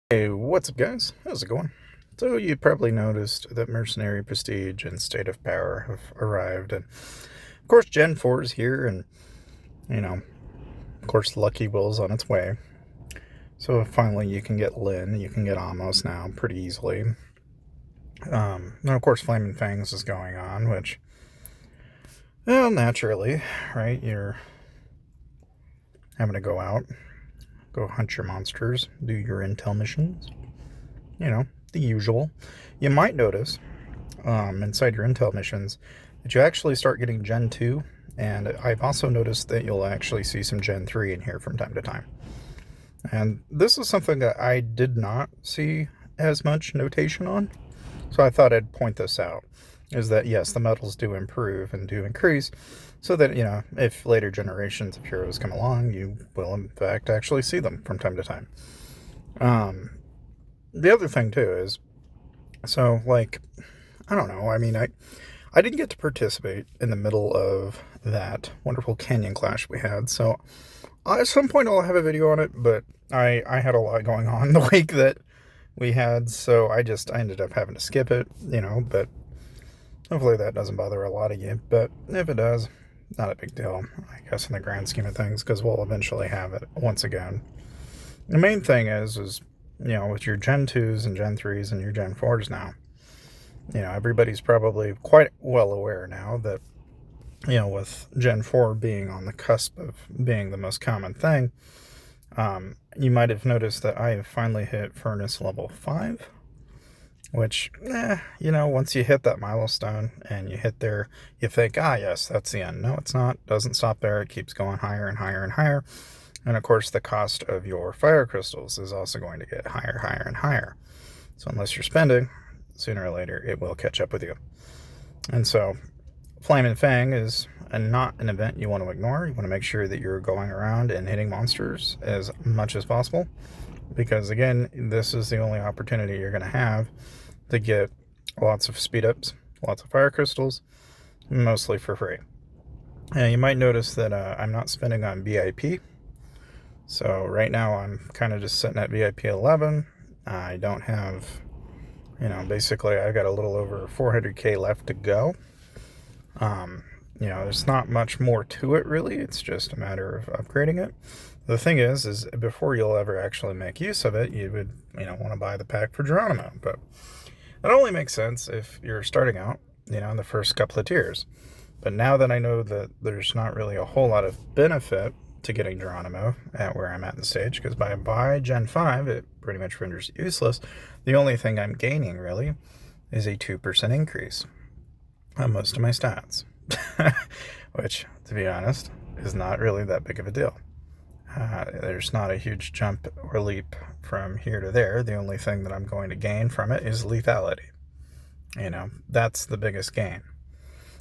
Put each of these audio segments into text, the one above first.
Hey, what's up, guys? How's it going? So, you probably noticed that Mercenary Prestige and State of Power have arrived, and of course, Gen 4 is here, and of course, Lucky Will's on its way. So, finally, you can get Lyn, you can get Amos now pretty easily. And of course, Flaming Fangs is going on, which, well, naturally, right? You're having to go out, go hunt your monsters, do your intel missions, the usual. You might notice inside your intel missions that you actually start getting Gen 2, and I've also noticed that you'll actually see some Gen 3 in here from time to time. And this is something that I did not see as much notation on, so I thought I'd point this out, is that yes, the medals do improve and do increase, so that, if later generations of heroes come along, you will in fact actually see them from time to time. The other thing too is, so like, I don't know, I didn't get to participate in the middle of that wonderful canyon clash we had, so at some point I'll have a video on it, but I had a lot going on the week that we had, so I ended up having to skip it, but hopefully that doesn't bother a lot of you, but if it does, not a big deal, I guess, in the grand scheme of things, because we'll eventually have it once again. The main thing is, with your Gen 2s and Gen 3s and your Gen 4s now, everybody's probably quite well aware now that, with Gen 4 being on the cusp of being the most common thing, you might have noticed that I have finally hit Furnace level 5, which, once you hit that milestone and you hit there, you think, yes, that's the end. No, it's not. It doesn't stop there. It keeps going higher and higher and higher. And of course, the cost of your fire crystals is also going to get higher, higher, and higher. So unless you're spending, sooner or later, it will catch up with you. And so, Flame and Fang is not an event you want to ignore. You want to make sure that you're going around and hitting monsters as much as possible. Because again, this is the only opportunity you're going to have to get lots of speed ups, lots of fire crystals, mostly for free. And you might notice that I'm not spending on VIP. So right now I'm kind of just sitting at VIP 11. I don't have, basically I got a little over 400k left to go. There's not much more to it really. It's just a matter of upgrading it. The thing is before you'll ever actually make use of it, you would, want to buy the pack for Geronimo. But it only makes sense if you're starting out, in the first couple of tiers. But now that I know that there's not really a whole lot of benefit to getting Geronimo at where I'm at in the stage, because by Gen 5, it pretty much renders useless. The only thing I'm gaining, really, is a 2% increase on most of my stats. Which, to be honest, is not really that big of a deal. There's not a huge jump or leap from here to there. The only thing that I'm going to gain from it is lethality. That's the biggest gain.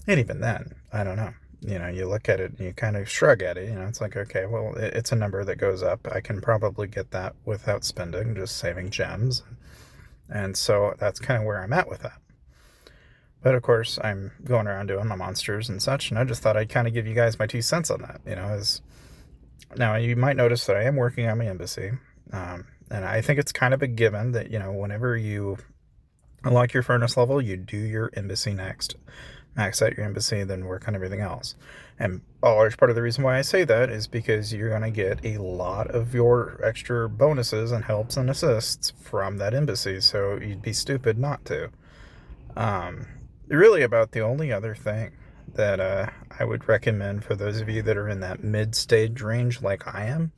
And even then, I don't know. You look at it and you kind of shrug at it. It's like, okay, well, it's a number that goes up. I can probably get that without spending, just saving gems. And so that's kind of where I'm at with that. But of course, I'm going around doing my monsters and such, and I just thought I'd kind of give you guys my 2 cents on that. Now you might notice that I am working on my embassy, and I think it's kind of a given that, whenever you unlock your furnace level, you do your embassy next. Max out your embassy, then work on everything else. And a large part of the reason why I say that is because you're going to get a lot of your extra bonuses and helps and assists from that embassy, so you'd be stupid not to. Really about the only other thing that I would recommend for those of you that are in that mid-stage range like I am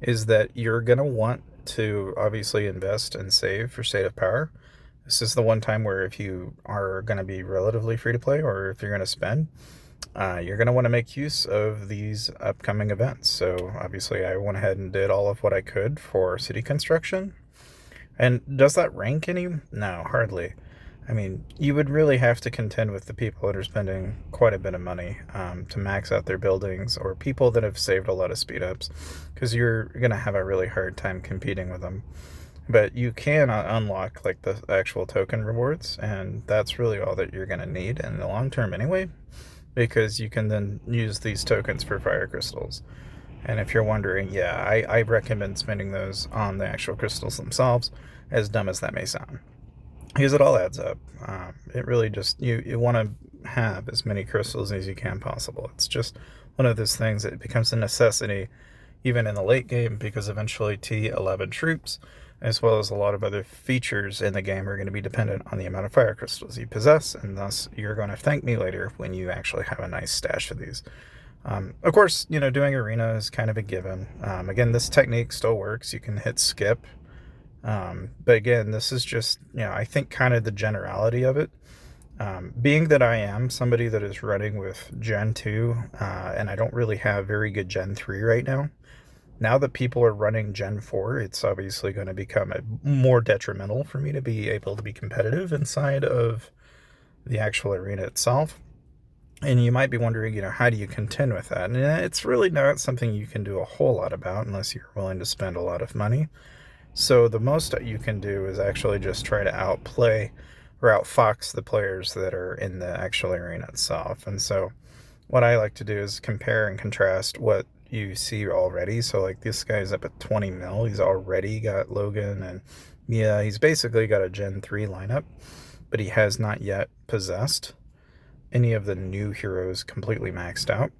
is that you're going to want to obviously invest and save for State of Power. This is the one time where if you are going to be relatively free to play, or if you're going to spend, you're going to want to make use of these upcoming events. So obviously I went ahead and did all of what I could for city construction. And does that rank any? No, hardly. You would really have to contend with the people that are spending quite a bit of money to max out their buildings, or people that have saved a lot of speed ups, because you're going to have a really hard time competing with them. But you can unlock like the actual token rewards, and that's really all that you're going to need in the long term anyway, because you can then use these tokens for fire crystals. And if you're wondering, yeah, I recommend spending those on the actual crystals themselves, as dumb as that may sound. Because it all adds up. It really just, you want to have as many crystals as you can possible. It's just one of those things that becomes a necessity even in the late game, because eventually T11 troops, as well as a lot of other features in the game, are going to be dependent on the amount of fire crystals you possess, and thus you're going to thank me later when you actually have a nice stash of these. Of course, doing arena is kind of a given. Again, this technique still works. You can hit skip. But again, this is just, I think kind of the generality of it. Being that I am somebody that is running with Gen 2, and I don't really have very good Gen 3 right now that people are running Gen 4, it's obviously going to become more detrimental for me to be able to be competitive inside of the actual arena itself. And you might be wondering, how do you contend with that? And it's really not something you can do a whole lot about unless you're willing to spend a lot of money. So the most that you can do is actually just try to outplay or outfox the players that are in the actual arena itself. And so what I like to do is compare and contrast what you see already. So like this guy's up at 20 mil. He's already got Logan, and yeah, he's basically got a Gen 3 lineup, but he has not yet possessed any of the new heroes completely maxed out.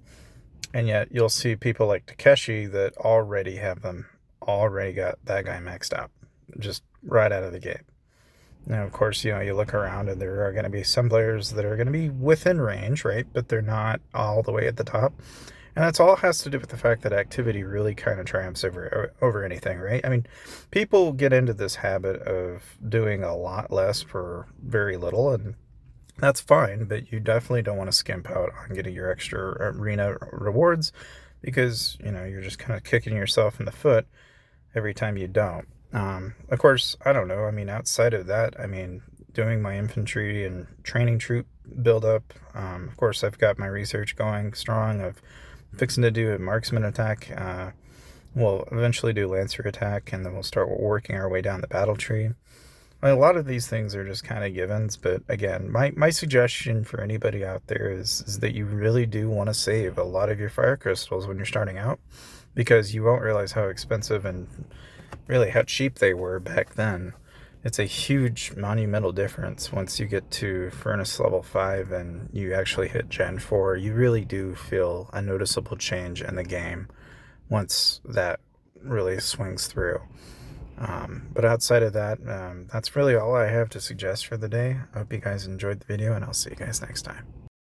And yet you'll see people like Takeshi that already have them, already got that guy maxed out, just right out of the gate. Now, of course, you look around and there are going to be some players that are going to be within range, right? But they're not all the way at the top. And that's all has to do with the fact that activity really kind of triumphs over anything, right? I mean, people get into this habit of doing a lot less for very little, and that's fine, but you definitely don't want to skimp out on getting your extra arena rewards, because, you're just kind of kicking yourself in the foot every time you don't. Of course, I don't know. I mean, outside of that, doing my infantry and training troop build up. Of course, I've got my research going strong. I've fixing to do a marksman attack. We'll eventually do lancer attack, and then we'll start working our way down the battle tree. A lot of these things are just kind of givens, but again, my suggestion for anybody out there is that you really do want to save a lot of your fire crystals when you're starting out, because you won't realize how expensive and really how cheap they were back then. It's a huge monumental difference once you get to Furnace level 5 and you actually hit Gen 4. You really do feel a noticeable change in the game once that really swings through. But outside of that, that's really all I have to suggest for the day. I hope you guys enjoyed the video, and I'll see you guys next time.